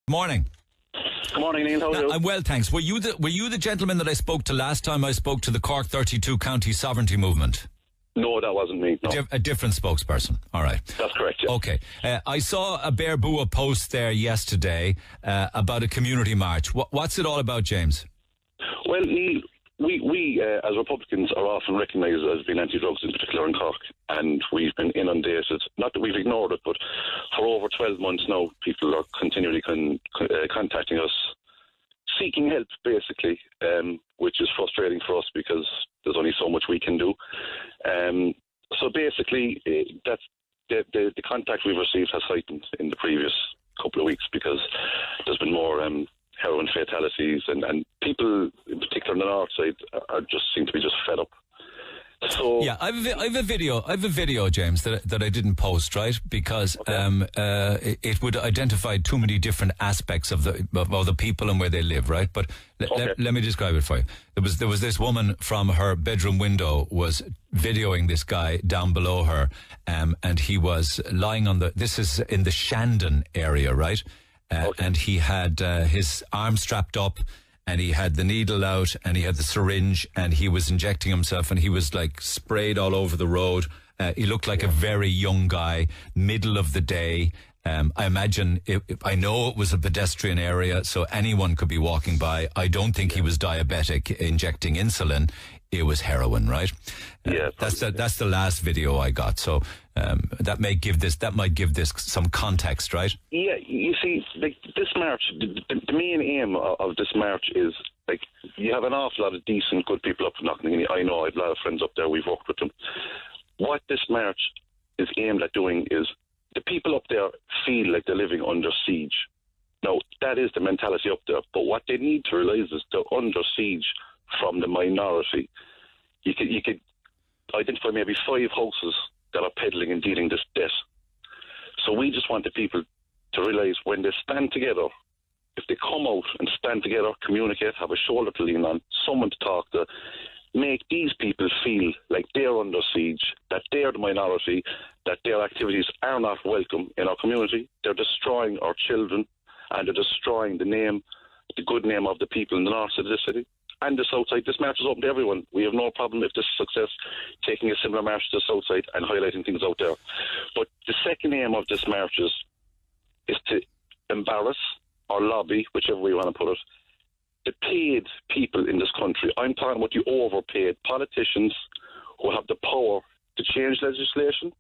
Morning. Good morning, Neil. How are you? I'm well, thanks. Were you the gentleman that I spoke to last time I spoke to the Cork 32 County Sovereignty Movement? No, that wasn't me. No. A different spokesperson. All right. That's correct, yeah. Okay. I saw a Bear Bua post there yesterday about a community march. What's it all about, James? Well, Neil, we as Republicans are often recognised as being anti-drugs, in particular in Cork, and we've been inundated, not that we've ignored it, but for over 12 months now, people are continually contacting us, seeking help, basically, which is frustrating for us because there's only so much we can do. So basically, that's the contact we've received has heightened in the previous couple of weeks because there's been more heroin fatalities, and people, in particular on the north side, seem to be just fed up. So yeah, I have a video, James, that I didn't post, right? Because it would identify too many different aspects of the people and where they live, right? But let me describe it for you. There was this woman from her bedroom window was videoing this guy down below her, and he was lying on this is in the Shandon area, right? And he had his arm strapped up, and he had the needle out, and he had the syringe, and he was injecting himself, and he was like sprayed all over the road. He looked like a very young guy, middle of the day. I imagine, I know it was a pedestrian area, so anyone could be walking by. I don't think he was diabetic injecting insulin. It was heroin, right? Yeah, that's the last video I got. So that might give this some context, right? Yeah, you see, like this march, the main aim of this march is like you have an awful lot of decent, good people up in Knocknaheeny. I know I have a lot of friends up there. We've worked with them. What this march is aimed at doing is the people up there feel like they're living under siege. Now, that is the mentality up there. But what they need to realise is they're under siege from the minority. You could identify maybe 5 houses that are peddling and dealing this debt. So we just want the people to realise when they stand together, if they come out and stand together, communicate, have a shoulder to lean on, someone to talk to, make these people feel like they're under siege, that they're the minority, that their activities are not welcome in our community. They're destroying our children, and they're destroying the good name of the people in the north side of the city and the south side. This march is open to everyone. We have no problem, if this is success, taking a similar march to the south side and highlighting things out there. But the second aim of this march is to embarrass or lobby, whichever way you want to put it, the paid people in this country. I'm talking about the overpaid politicians who have the power to change legislation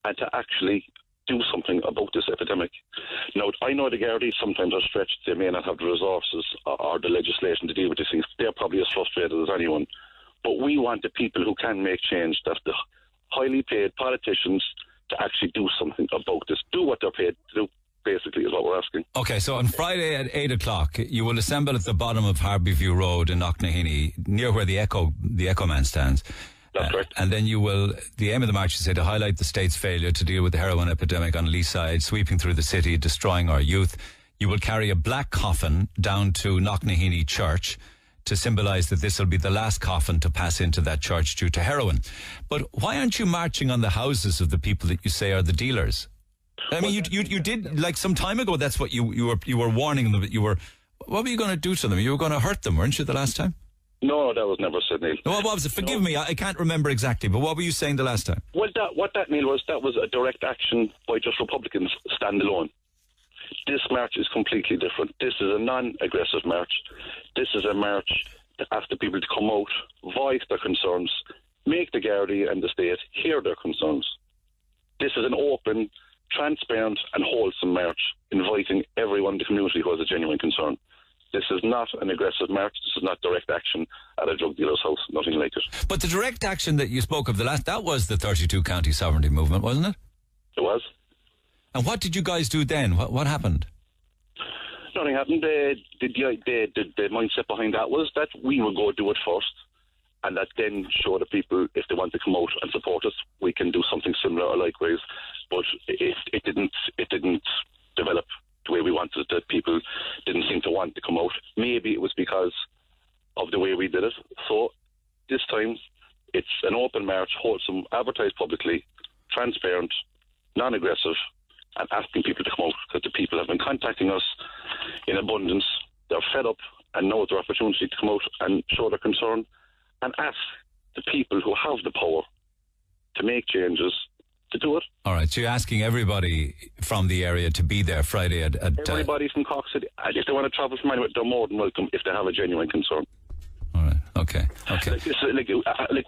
and to actually do something about this epidemic. Now, I know the Gardaí sometimes are stretched. They may not have the resources or the legislation to deal with these things. They're probably as frustrated as anyone. But we want the people who can make change, that's the highly paid politicians, to actually do something about this. Do what they're paid to do, basically, is what we're asking. Okay, so on Friday at 8 o'clock, you will assemble at the bottom of Harbyview Road in Knocknaheeny, near where the Echo Man stands. That's correct. And then the aim of the march is to highlight the state's failure to deal with the heroin epidemic on Lee side, sweeping through the city, destroying our youth. You will carry a black coffin down to Knocknaheeny Church to symbolise that this will be the last coffin to pass into that church due to heroin. But why aren't you marching on the houses of the people that you say are the dealers? I mean, you did, like, some time ago. That's what you were warning them. What were you going to do to them? You were going to hurt them, weren't you, the last time? No, that was never said, Neil. No, what was it? Forgive me, I can't remember exactly. But what were you saying the last time? Well, Neil, was a direct action by just Republicans standalone. This march is completely different. This is a non-aggressive march. This is a march to ask the people to come out, voice their concerns, make the Gardaí and the state hear their concerns. This is an open, transparent and wholesome march, inviting everyone in the community who has a genuine concern. This is not an aggressive march. This is not direct action at a drug dealer's house. Nothing like it. But the direct action that you spoke of that was the 32 County Sovereignty Movement, wasn't it? It was. And what did you guys do then? What happened? Nothing happened. The mindset behind that was that we would go do it first, and that then show the people, if they want to come out and support us, we can do something similar or likewise. But it didn't develop the way we wanted it. That people didn't seem to want to come out. Maybe it was because of the way we did it. So this time it's an open march, wholesome, advertised publicly, transparent, non-aggressive, and asking people to come out, because the people have been contacting us in abundance. They're fed up and know their opportunity to come out and show their concern and ask the people who have the power to make changes to do it. All right, so you're asking everybody from the area to be there Friday at everybody from Cork City. And if they want to travel from anywhere, they're more than welcome if they have a genuine concern. All right, okay.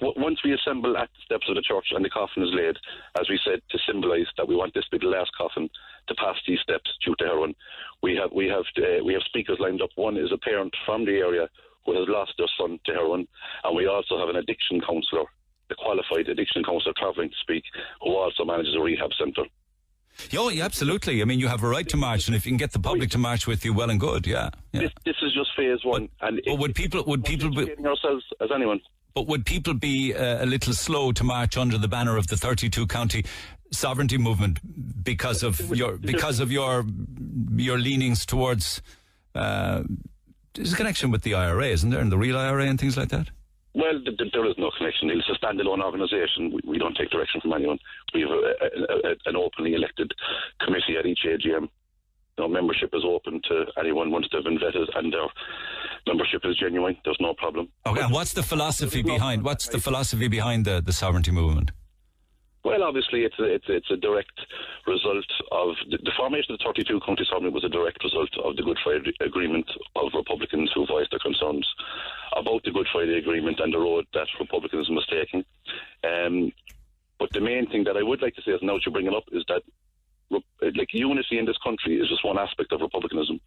Once we assemble at the steps of the church and the coffin is laid, as we said, to symbolise that we want this to be the last coffin to pass these steps due to heroin, we have speakers lined up. One is a parent from the area who has lost their son to heroin, and we also have an addiction counsellor, the qualified addiction counsellor travelling to speak, who also manages a rehab centre. Oh, yeah, absolutely. I mean, you have a right to march, and if you can get the public to march with you, well and good. Yeah. This is just phase one. But would people be ourselves as anyone? But would people be a little slow to march under the banner of the 32 county sovereignty movement because of your leanings towards there's a connection with the IRA, isn't there, and the real IRA and things like that? Well, there is no connection. It's a standalone organisation. We don't take direction from anyone. We have an openly elected committee at each AGM. Membership is open to anyone once they've been vetted and their membership is genuine. There's no problem. Okay, and what's the philosophy behind the sovereignty movement? Well, obviously, it's a direct result of the formation of the 32 county sovereignty was a direct result of the Good Friday Agreement of Republicans who voiced their concerns about the Good Friday Agreement and the road that Republicanism was taking. But the main thing that I would like to say, is now that you bring it up, is that unity in this country is just one aspect of republicanism.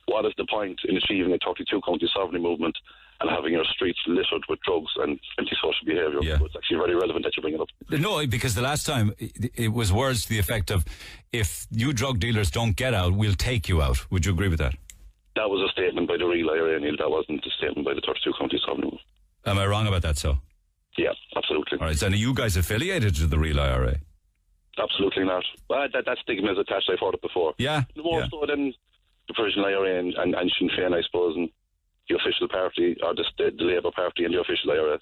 What is the point in achieving a 32 county sovereignty movement and having your streets littered with drugs and antisocial behaviour? Yeah. So it's actually very relevant that you bring it up. No, because the last time it was words to the effect of, if you drug dealers don't get out, we'll take you out. Would you agree with that? That was a statement by the real IRA, Neil. That wasn't a statement by the 32 county sovereignty movement. Am I wrong about that, so? Yeah, absolutely. All right, so are you guys affiliated to the real IRA? Absolutely not. Well, that stigma is attached. I've heard it before. Yeah. More so than the provisional IRA and Sinn Féin, I suppose, and the official party, or the Labour Party and the official IRA.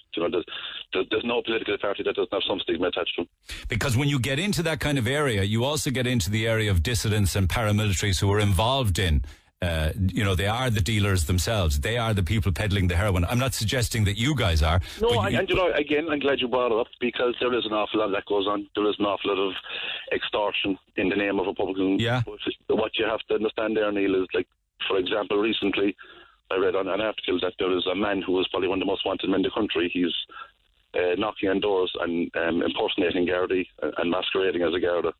There's no political party that doesn't have some stigma attached to them. Because when you get into that kind of area, you also get into the area of dissidents and paramilitaries who are involved in they are the dealers themselves. They are the people peddling the heroin. I'm not suggesting that you guys are. No, again, I'm glad you brought it up, because there is an awful lot that goes on. There is an awful lot of extortion in the name of Republican. Yeah. But what you have to understand there, Neil, is for example, recently I read on an article that there is a man who is probably one of the most wanted men in the country. He's knocking on doors and impersonating Gardaí and masquerading as a Garda.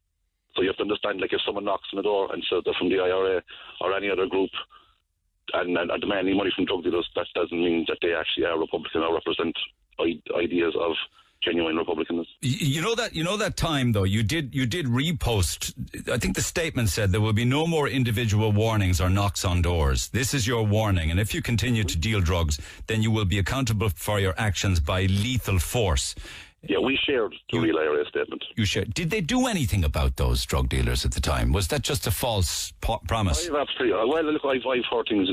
So you have to understand, if someone knocks on the door and says they're from the IRA or any other group and are demanding money from drug dealers, that doesn't mean that they actually are Republican or represent ideas of genuine Republicans. You know that time though, you did repost. I think the statement said there will be no more individual warnings or knocks on doors. This is your warning, and if you continue to deal drugs, then you will be accountable for your actions by lethal force. Yeah, we shared the real IRA statement. You shared. Did they do anything about those drug dealers at the time? Was that just a false promise? I've heard things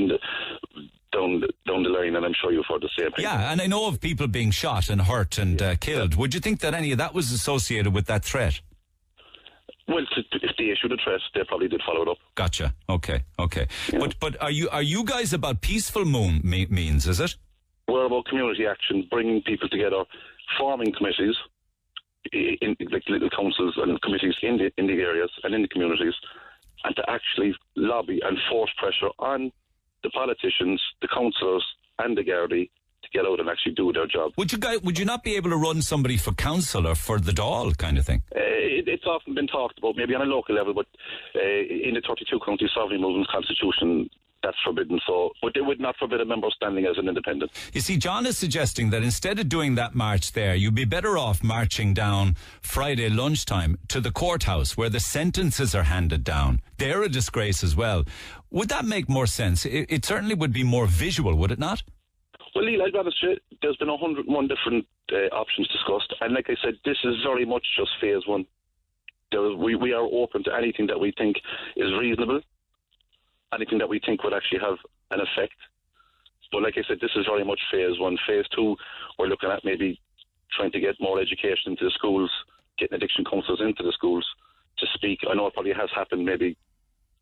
down the line, and I'm sure you've heard the same thing. Yeah, and I know of people being shot and hurt and killed. Would you think that any of that was associated with that threat? Well, if they issued a threat, they probably did follow it up. Gotcha. Okay. Yeah. But are you guys about peaceful means, is it? We're about community action, bringing people together, forming committees, in little councils and committees in the areas and in the communities, and to actually lobby and force pressure on the politicians, the councillors and the Gardaí to get out and actually do their job. Would you not be able to run somebody for council or for the Dáil kind of thing? It's often been talked about, maybe on a local level, but in the 32 county sovereignty movement's constitution, that's forbidden. But they would not forbid a member standing as an independent. You see, John is suggesting that instead of doing that march there, you'd be better off marching down Friday lunchtime to the courthouse where the sentences are handed down. They're a disgrace as well. Would that make more sense? It certainly would be more visual, would it not? Well, Neil, I'll be honest with you, there's been 101 different options discussed, and like I said, this is very much just phase one. We are open to anything that we think is reasonable, anything that we think would actually have an effect. But like I said, this is very much phase one. Phase two, we're looking at maybe trying to get more education into the schools, getting addiction counsellors into the schools, to speak. I know it probably has happened maybe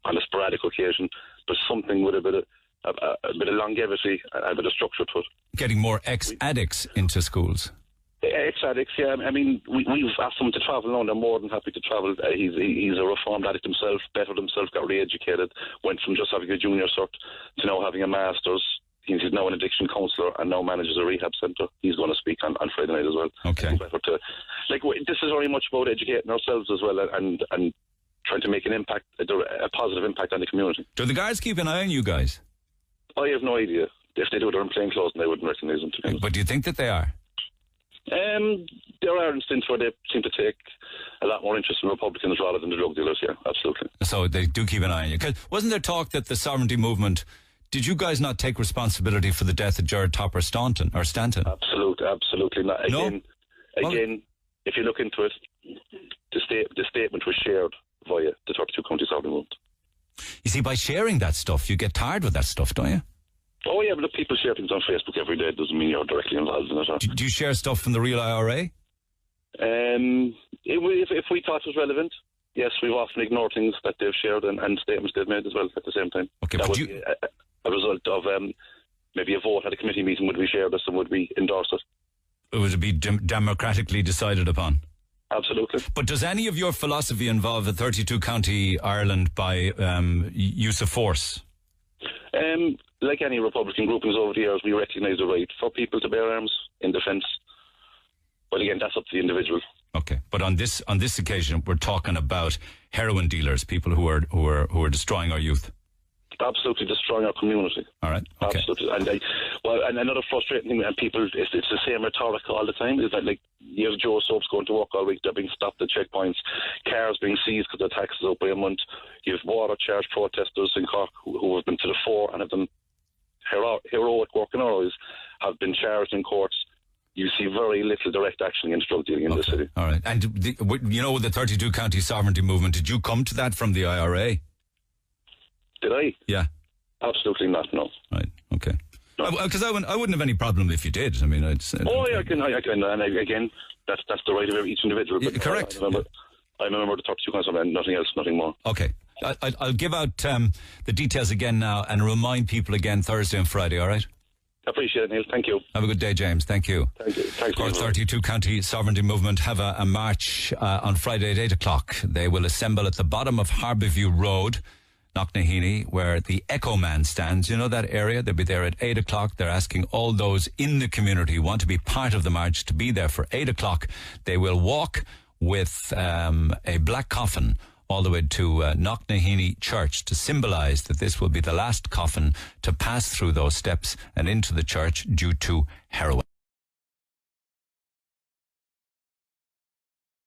on a sporadic occasion, but something with a bit of longevity, a bit of structure to it. Getting more ex-addicts into schools. Ex-addicts, yeah. I mean, we've asked them to travel now. They're more than happy to travel. He's a reformed addict himself, bettered himself, got re-educated, went from just having a junior cert to now having a master's. He's now an addiction counsellor and now manages a rehab centre. He's going to speak on Friday night as well. Okay. This is very much about educating ourselves as well and trying to make an impact, a positive impact on the community. Do the guards keep an eye on you guys? I have no idea. If they do, they're in plain clothes and they wouldn't recognise them. To but do you think that they are? There are instances where they seem to take a lot more interest in Republicans rather than the drug dealers, yeah, absolutely. So they do keep an eye on you. 'Cause wasn't there talk that the sovereignty movement, did you guys not take responsibility for the death of Gerard Topper Stanton? Absolutely not. Again, if you look into it, the statement was shared via the 32 County Sovereignty Movement. You see, by sharing that stuff, you get tired with that stuff, don't you? Oh, yeah, but look, people share things on Facebook every day. It doesn't mean you're directly involved in it. Do you share stuff from the real IRA? If we thought it was relevant, yes, we've often ignored things that they've shared and statements they've made as well at the same time. Okay, that would be a result of maybe a vote at a committee meeting. Would we share this and would we endorse it? Would it be democratically decided upon? Absolutely. But does any of your philosophy involve a 32-county Ireland by use of force? Like any Republican groupings over the years, we recognise the right for people to bear arms in defence. But again, that's up to the individual. Okay, but on this occasion, we're talking about heroin dealers, people who are destroying our youth. Absolutely destroying our community. All right. Okay. Absolutely. And another frustrating thing, and people, it's the same rhetoric all the time, is that like you have Joe Soaps going to work all week, they're being stopped at checkpoints, cars being seized because their taxes up by a month. You have water charge protesters in Cork who have been to the fore and have done heroic work in our eyes, have been charged in courts. You see very little direct action against drug dealing in the city. All right. And with the 32 county sovereignty movement, did you come to that from the IRA? Did I? Yeah. Absolutely not, no. Right, okay. Because No. I wouldn't have any problem if you did. I mean, I can, and again, that's the right of each individual. But correct. I remember the 32 counties and nothing else, nothing more. Okay. I'll give out the details again now and remind people again Thursday and Friday, all right? Appreciate it, Neil. Thank you. Have a good day, James. Thank you. Thank you. Thanks. Cork 32 County Sovereignty Movement have a march on Friday at 8 o'clock. They will assemble at the bottom of Harbourview Road, Knocknaheeny, where the Echo Man stands. You know that area? They'll be there at 8 o'clock. They're asking all those in the community who want to be part of the march to be there for 8 o'clock. They will walk with a black coffin all the way to Knocknaheeny Church to symbolise that this will be the last coffin to pass through those steps and into the church due to heroin.